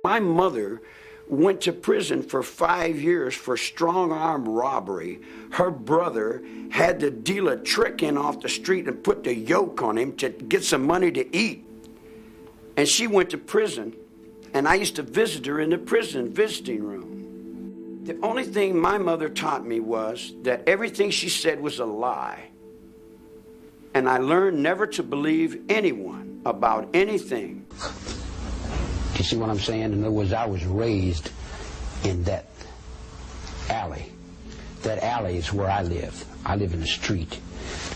My mother went to prison for 5 years for strong-arm robbery. Her brother had to deal a trick in off the street and put the yoke on him to get some money to eat. And she went to prison, and I used to visit her in the prison visiting room. The only thing my mother taught me was that everything she said was a lie. And I learned never to believe anyone about anything. You see what I'm saying? In other words, I was raised in that alley. That alley is where I live. I live in the street.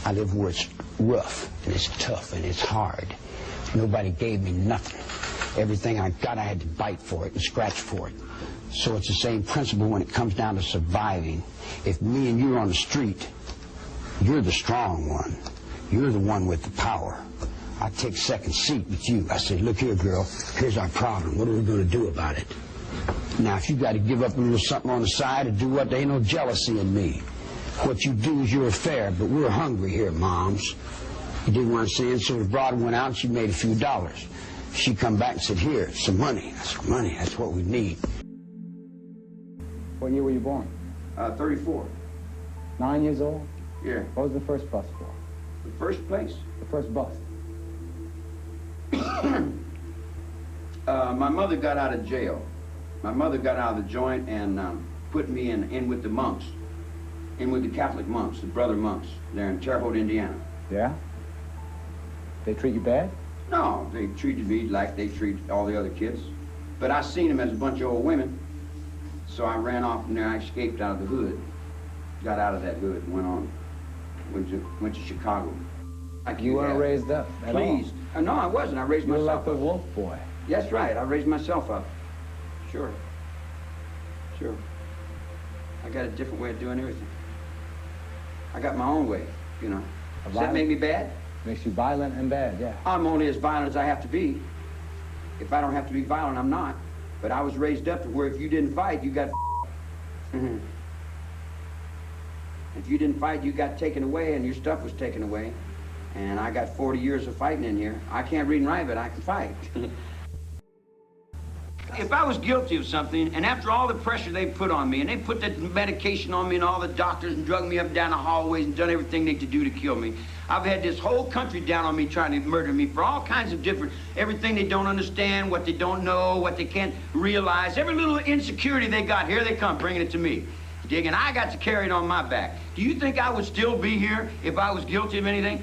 I live where it's rough, and it's tough, and it's hard. Nobody gave me nothing. Everything I got, I had to bite for it and scratch for it. So it's the same principle when it comes down to surviving. If me and you are on the street, you're the strong one. You're the one with the power. I take second seat with you. I say, look here, girl, here's our problem. What are we going to do about it? Now, if you got to give up a little something on the side to do what, there ain't no jealousy in me. What you do is your affair, but we're hungry here, moms. You dig what I'm saying? So the broad went out and she made a few dollars. She come back and said, here, some money. I said, money, that's what we need. What year were you born? 34. 9 years old? Yeah. What was the first bus for? The first place? The first bus. My mother got out of jail. My mother got out of the joint and put me in with the monks, in with the Catholic monks, the brother monks, there in Terre Haute, Indiana. Yeah? They treat you bad? No, they treated me like they treat all the other kids. But I seen them as a bunch of old women, so I ran off from there. I escaped out of the hood, got out of that hood and went to Chicago. Like you weren't raised up at Please. all? No, I wasn't. I raised myself up. You're like the wolf boy. That's right. I raised myself up. Sure. Sure. I got a different way of doing everything. I got my own way, you know. Does that make me bad? Makes you violent and bad, yeah. I'm only as violent as I have to be. If I don't have to be violent, I'm not. But I was raised up to where if you didn't fight, you got If you didn't fight, you got taken away and your stuff was taken away. And I got 40 years of fighting in here. I can't read and write, but I can fight. If I was guilty of something, and after all the pressure they put on me, and they put that medication on me and all the doctors and drug me up and down the hallways and done everything they could do to kill me, I've had this whole country down on me trying to murder me for all kinds of different, everything they don't understand, what they don't know, what they can't realize. Every little insecurity they got, here they come, bringing it to me. Dig, and I got to carry it on my back. Do you think I would still be here if I was guilty of anything?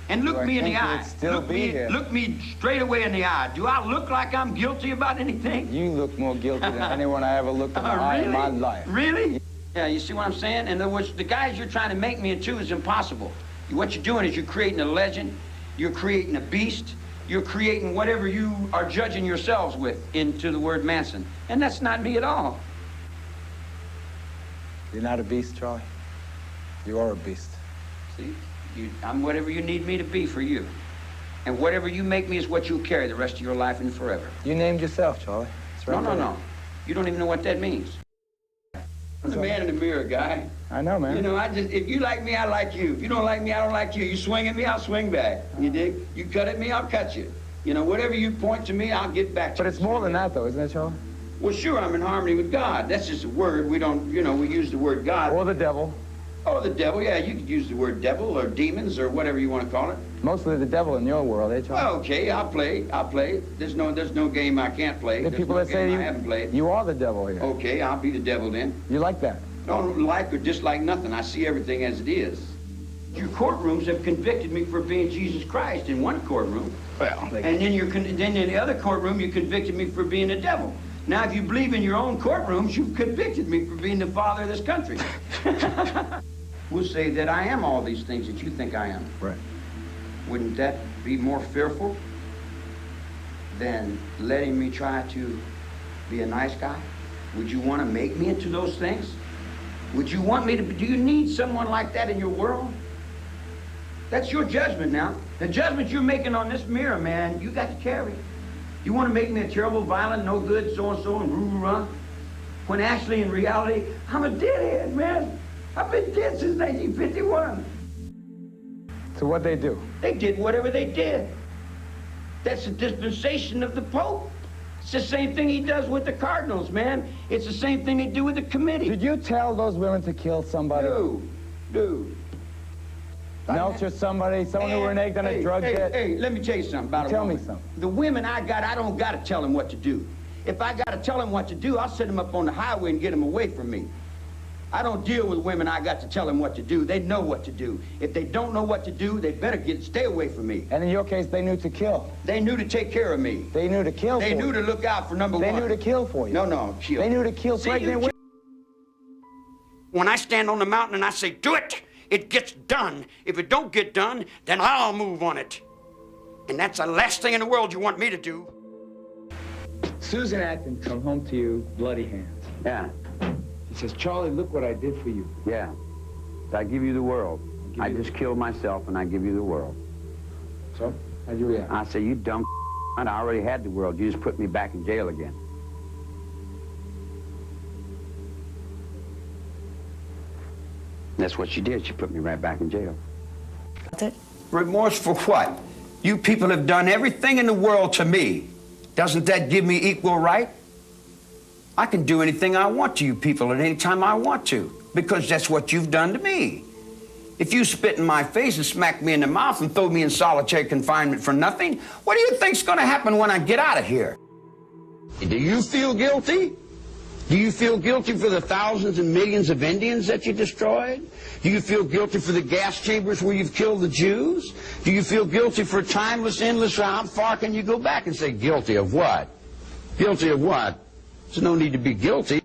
And look me in the eye. Look me straight away in the eye. Do I look like I'm guilty about anything? You look more guilty than anyone I ever looked in the eye in my life. Really? Yeah, you see what I'm saying? In other words, the guys you're trying to make me into is impossible. What you're doing is you're creating a legend, you're creating a beast, you're creating whatever you are judging yourselves with into the word Manson. And that's not me at all. You're not a beast, Charlie. You are a beast. See? I'm whatever you need me to be for you. And whatever you make me is what you'll carry the rest of your life and forever. You named yourself, Charlie. It's right No. You don't even know what that means. I'm the man in the mirror, guy. I know, man. You know, if you like me, I like you. If you don't like me, I don't like you. You swing at me, I'll swing back. You dig? You cut at me, I'll cut you. You know, whatever you point to me, I'll get back to you. But it's more than that, though, isn't it, Charlie? Well, sure, I'm in harmony with God. That's just a word. We don't, you know, we use the word God. Or the devil. Oh, the devil, yeah, you could use the word devil or demons or whatever you want to call it. Mostly the devil in your world, eh, Charlie? Well, okay, I'll play. There's no game I can't play. There's people that say I haven't played. You are the devil here. Okay, I'll be the devil then. You like that? I don't like or dislike nothing. I see everything as it is. Your courtrooms have convicted me for being Jesus Christ in one courtroom. Well, and then then in the other courtroom, you convicted me for being the devil. Now, if you believe in your own courtrooms, you've convicted me for being the father of this country. We'll say that I am all these things that you think I am. Right. Wouldn't that be more fearful than letting me try to be a nice guy? Would you want to make me into those things? Would you want me to, do you need someone like that in your world? That's your judgment now. The judgment you're making on this mirror, man, you got to carry. You want to make me a terrible, violent, no good, so-and-so, and roo-roo-run? When actually, in reality, I'm a deadhead, man. I've been dead since 1951. So what'd they do? They did whatever they did. That's the dispensation of the Pope. It's the same thing he does with the Cardinals, man. It's the same thing they do with the committee. Did you tell those women to kill somebody? Dude. Melcher somebody, someone who reneged on a drug debt? Hey, let me tell you something about Tell a me woman. something. The women I don't got to tell them what to do. If I got to tell them what to do, I'll set them up on the highway and get them away from me. I don't deal with women I got to tell them what to do. They know what to do. If they don't know what to do, they better stay away from me. And in your case, they knew to kill. They knew to take care of me. They knew to kill for you. They knew to look out for number one. They knew to kill for you. No, kill. They knew to kill pregnant women. When I stand on the mountain and I say, do it, it gets done. If it don't get done, then I'll move on it. And that's the last thing in the world you want me to do. Susan Atkins come home to you, bloody hands. Yeah, She says, Charlie, look what I did for you. yeah. So I give you the world. I just killed myself and I give you the world. So, how'd you react? I say, you dumb I already had the world. You just put me back in jail again. That's what she did. She put me right back in jail. That's it. Remorse for what? You people have done everything in the world to me. Doesn't that give me equal right? I can do anything I want to you people at any time I want to, because that's what you've done to me. If you spit in my face and smack me in the mouth and throw me in solitary confinement for nothing, what do you think's going to happen when I get out of here? Do you feel guilty? Do you feel guilty for the thousands and millions of Indians that you destroyed? Do you feel guilty for the gas chambers where you've killed the Jews? Do you feel guilty for timeless, endless, how far can you go back and say guilty of what? Guilty of what? There's no need to be guilty.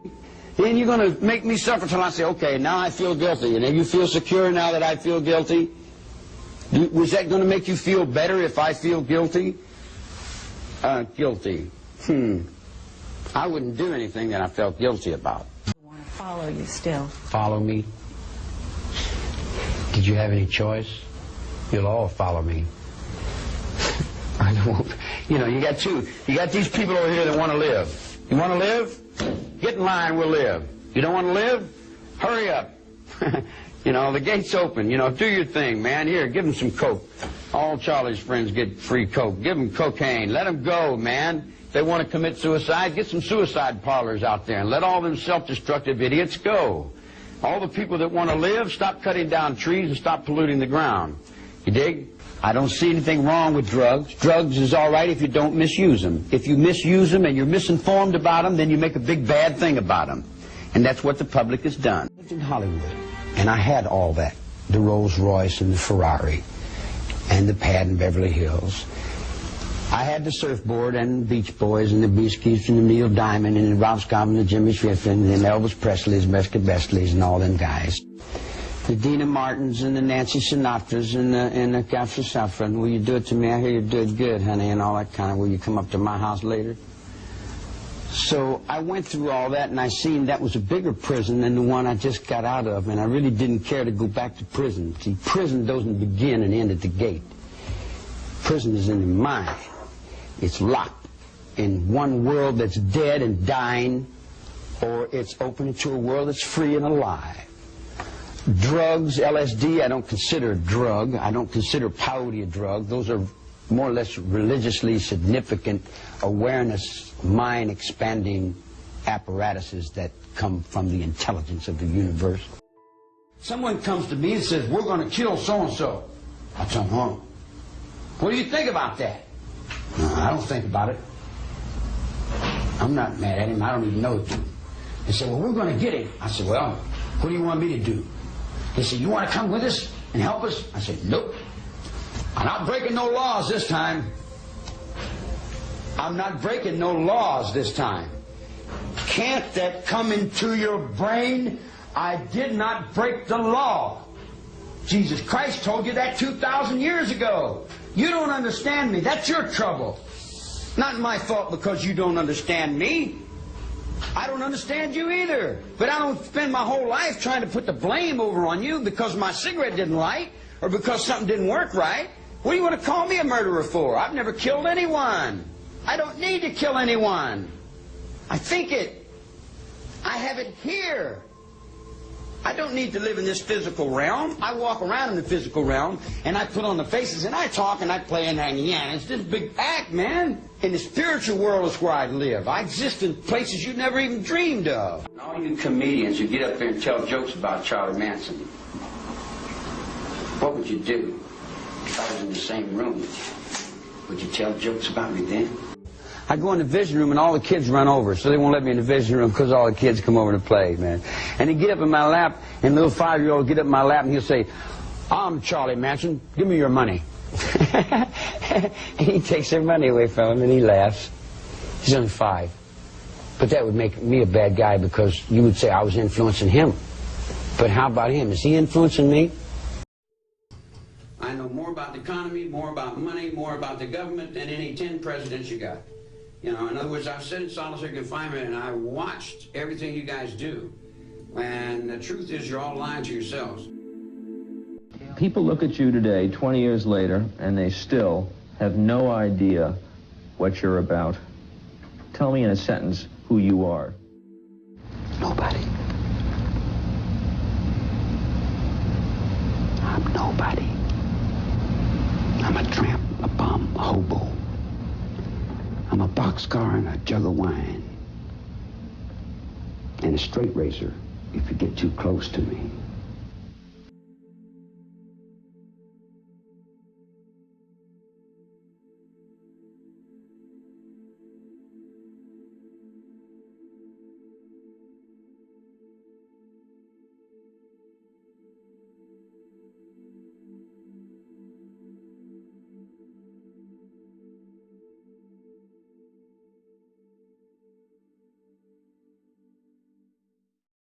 Then you're going to make me suffer till I say, okay, now I feel guilty. And then you feel secure now that I feel guilty? Was that going to make you feel better if I feel guilty? Guilty. I wouldn't do anything that I felt guilty about. I want to follow you still. Follow me? Did you have any choice? You'll all follow me. I don't, you know, you got these people over here that want to live. You want to live? Get in line, we'll live. You don't want to live? Hurry up. You know, the gate's open. You know, do your thing, man. Here, give them some coke. All Charlie's friends get free coke. Give them cocaine. Let them go, man. If they want to commit suicide, get some suicide parlors out there and let all them self-destructive idiots go. All the people that want to live, stop cutting down trees and stop polluting the ground. You dig? I don't see anything wrong with drugs. Drugs is all right if you don't misuse them. If you misuse them and you're misinformed about them, then you make a big bad thing about them. And that's what the public has done. I lived in Hollywood, and I had all that. The Rolls Royce and the Ferrari and the pad in Beverly Hills. I had the surfboard and the Beach Boys and the Beasties and the Neil Diamond and the Rob Scott and the Jimmy Swift and the Elvis Presleys, Mesca Bestleys and all them guys. The Dina Martins and the Nancy Sinatras and the Gaffer Saffron. Will you do it to me? I hear you do it good, honey, and all that kind of. Will you come up to my house later? So I went through all that, and I seen that was a bigger prison than the one I just got out of, and I really didn't care to go back to prison. See, prison doesn't begin and end at the gate. Prison is in the mind. It's locked in one world that's dead and dying, or it's open to a world that's free and alive. Drugs, LSD, I don't consider a drug. I don't consider peyote a drug. Those are more or less religiously significant awareness, mind-expanding apparatuses that come from the intelligence of the universe. Someone comes to me and says, we're going to kill so-and-so. I tell them, oh, what do you think about that? No, I don't think about it. I'm not mad at him. I don't even know it. They say, well, we're going to get him. I said, well, what do you want me to do? They said, you want to come with us and help us? I said, nope. I'm not breaking no laws this time. I'm not breaking no laws this time. Can't that come into your brain? I did not break the law. Jesus Christ told you that 2,000 years ago. You don't understand me. That's your trouble. Not my fault because you don't understand me. I don't understand you either. But I don't spend my whole life trying to put the blame over on you because my cigarette didn't light or because something didn't work right. What do you want to call me a murderer for? I've never killed anyone. I don't need to kill anyone. I think it. I have it here. I don't need to live in this physical realm. I walk around in the physical realm, and I put on the faces, and I talk, and I play, and it's this big act, man. In the spiritual world is where I live. I exist in places you never even dreamed of. And all you comedians who get up there and tell jokes about Charlie Manson, what would you do if I was in the same room with you? Would you tell jokes about me then? I go in the vision room and all the kids run over, so they won't let me in the vision room because all the kids come over to play, man. And they get up in my lap, and little 5-year-olds get up in my lap, and he'll say, I'm Charlie Manson, give me your money. And he takes their money away from him, and he laughs. He's only 5. But that would make me a bad guy because you would say I was influencing him. But how about him? Is he influencing me? I know more about the economy, more about money, more about the government than any 10 presidents you got. You know, in other words, I've sat in solitary confinement and I watched everything you guys do. And the truth is you're all lying to yourselves. People look at you today, 20 years later, and they still have no idea what you're about. Tell me in a sentence who you are. Nobody. I'm nobody. I'm a tramp, a bum, a hobo. I'm a boxcar and a jug of wine. And a straight razor if you get too close to me.